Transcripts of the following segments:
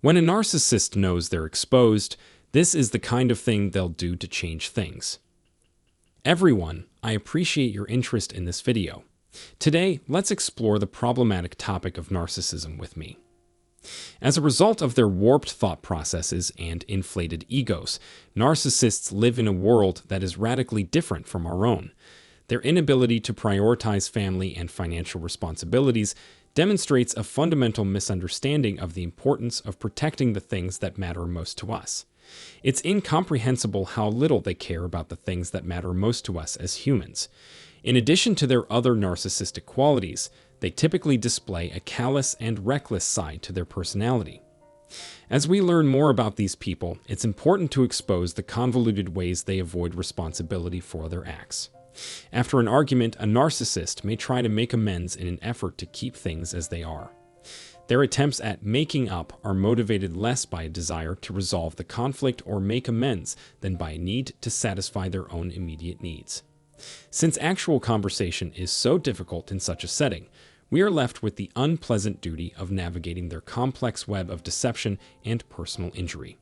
When a narcissist knows they're exposed, this is the kind of thing they'll do to change things. Everyone, I appreciate your interest in this video. Today, let's explore the problematic topic of narcissism with me. As a result of their warped thought processes and inflated egos, narcissists live in a world that is radically different from our own. Their inability to prioritize family and financial responsibilities demonstrates a fundamental misunderstanding of the importance of protecting the things that matter most to us. It's incomprehensible how little they care about the things that matter most to us as humans. In addition to their other narcissistic qualities, they typically display a callous and reckless side to their personality. As we learn more about these people, it's important to expose the convoluted ways they avoid responsibility for their acts. After an argument, a narcissist may try to make amends in an effort to keep things as they are. Their attempts at making up are motivated less by a desire to resolve the conflict or make amends than by a need to satisfy their own immediate needs. Since actual conversation is so difficult in such a setting, we are left with the unpleasant duty of navigating their complex web of deception and personal injury.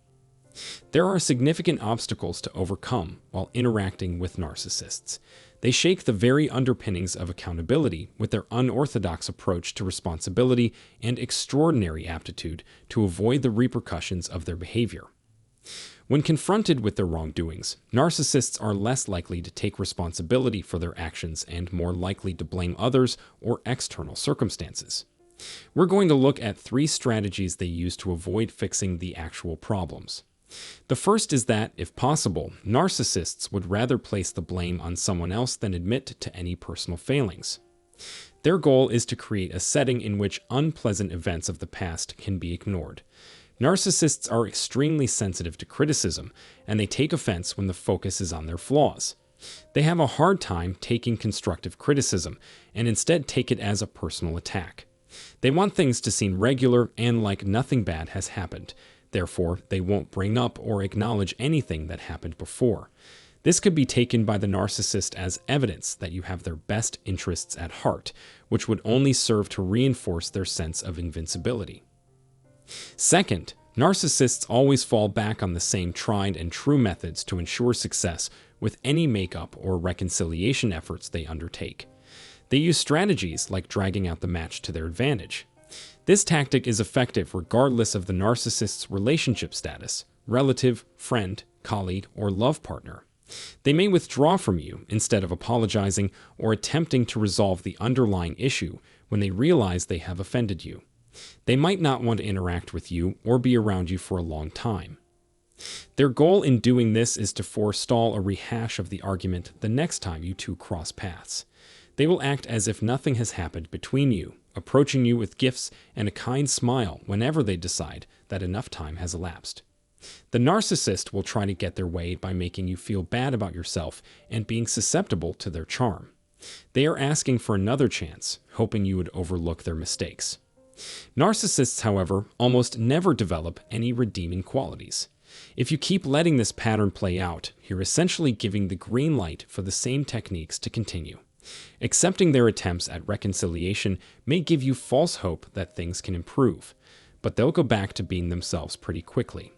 There are significant obstacles to overcome while interacting with narcissists. They shake the very underpinnings of accountability with their unorthodox approach to responsibility and extraordinary aptitude to avoid the repercussions of their behavior. When confronted with their wrongdoings, narcissists are less likely to take responsibility for their actions and more likely to blame others or external circumstances. We're going to look at 3 strategies they use to avoid fixing the actual problems. The first is that, if possible, narcissists would rather place the blame on someone else than admit to any personal failings. Their goal is to create a setting in which unpleasant events of the past can be ignored. Narcissists are extremely sensitive to criticism, and they take offense when the focus is on their flaws. They have a hard time taking constructive criticism, and instead take it as a personal attack. They want things to seem regular and like nothing bad has happened. Therefore, they won't bring up or acknowledge anything that happened before. This could be taken by the narcissist as evidence that you have their best interests at heart, which would only serve to reinforce their sense of invincibility. Second, narcissists always fall back on the same tried and true methods to ensure success with any makeup or reconciliation efforts they undertake. They use strategies like dragging out the match to their advantage. This tactic is effective regardless of the narcissist's relationship status, relative, friend, colleague, or love partner. They may withdraw from you instead of apologizing or attempting to resolve the underlying issue when they realize they have offended you. They might not want to interact with you or be around you for a long time. Their goal in doing this is to forestall a rehash of the argument the next time you two cross paths. They will act as if nothing has happened between you, approaching you with gifts and a kind smile whenever they decide that enough time has elapsed. The narcissist will try to get their way by making you feel bad about yourself and being susceptible to their charm. They are asking for another chance, hoping you would overlook their mistakes. Narcissists, however, almost never develop any redeeming qualities. If you keep letting this pattern play out, you're essentially giving the green light for the same techniques to continue. Accepting their attempts at reconciliation may give you false hope that things can improve, but they'll go back to being themselves pretty quickly.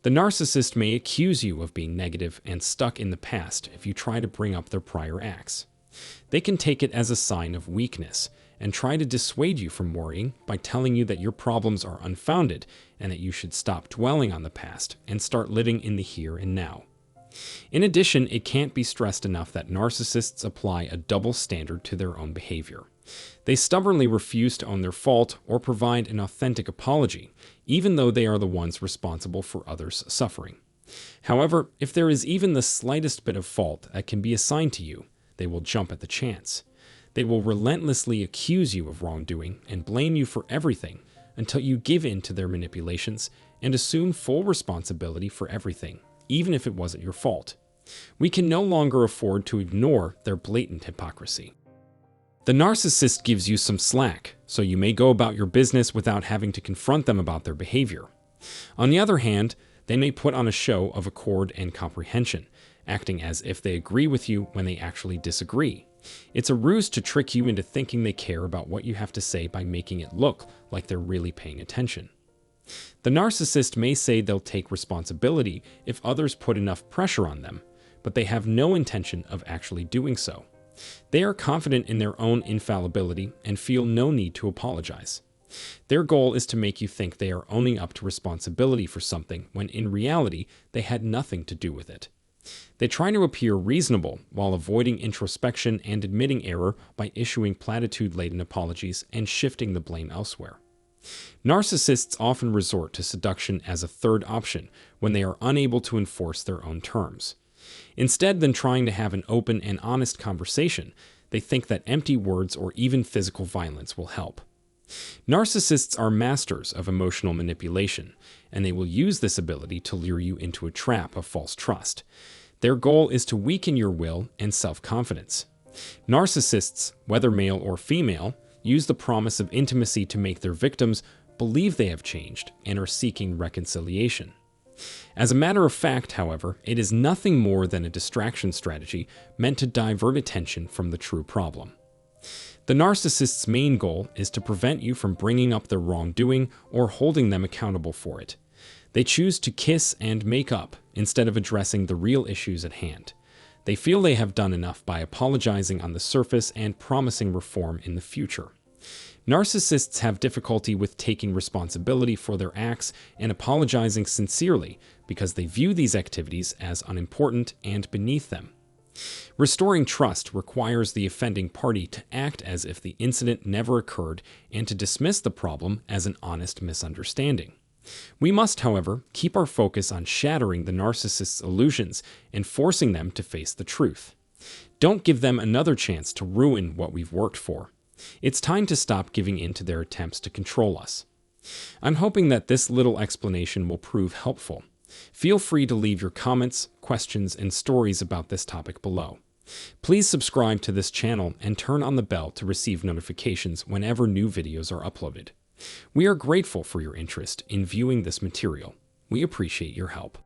The narcissist may accuse you of being negative and stuck in the past if you try to bring up their prior acts. They can take it as a sign of weakness and try to dissuade you from worrying by telling you that your problems are unfounded and that you should stop dwelling on the past and start living in the here and now. In addition, it can't be stressed enough that narcissists apply a double standard to their own behavior. They stubbornly refuse to own their fault or provide an authentic apology, even though they are the ones responsible for others' suffering. However, if there is even the slightest bit of fault that can be assigned to you, they will jump at the chance. They will relentlessly accuse you of wrongdoing and blame you for everything until you give in to their manipulations and assume full responsibility for everything, even if it wasn't your fault. We can no longer afford to ignore their blatant hypocrisy. The narcissist gives you some slack, so you may go about your business without having to confront them about their behavior. On the other hand, they may put on a show of accord and comprehension, acting as if they agree with you when they actually disagree. It's a ruse to trick you into thinking they care about what you have to say by making it look like they're really paying attention. The narcissist may say they'll take responsibility if others put enough pressure on them, but they have no intention of actually doing so. They are confident in their own infallibility and feel no need to apologize. Their goal is to make you think they are owning up to responsibility for something when in reality they had nothing to do with it. They try to appear reasonable while avoiding introspection and admitting error by issuing platitude-laden apologies and shifting the blame elsewhere. Narcissists often resort to seduction as a third option when they are unable to enforce their own terms. Instead than trying to have an open and honest conversation, they think that empty words or even physical violence will help. Narcissists are masters of emotional manipulation, and they will use this ability to lure you into a trap of false trust. Their goal is to weaken your will and self-confidence. Narcissists, whether male or female, use the promise of intimacy to make their victims believe they have changed and are seeking reconciliation. As a matter of fact, however, it is nothing more than a distraction strategy meant to divert attention from the true problem. The narcissist's main goal is to prevent you from bringing up their wrongdoing or holding them accountable for it. They choose to kiss and make up instead of addressing the real issues at hand. They feel they have done enough by apologizing on the surface and promising reform in the future. Narcissists have difficulty with taking responsibility for their acts and apologizing sincerely because they view these activities as unimportant and beneath them. Restoring trust requires the offending party to act as if the incident never occurred and to dismiss the problem as an honest misunderstanding. We must, however, keep our focus on shattering the narcissist's illusions and forcing them to face the truth. Don't give them another chance to ruin what we've worked for. It's time to stop giving in to their attempts to control us. I'm hoping that this little explanation will prove helpful. Feel free to leave your comments, questions, and stories about this topic below. Please subscribe to this channel and turn on the bell to receive notifications whenever new videos are uploaded. We are grateful for your interest in viewing this material. We appreciate your help.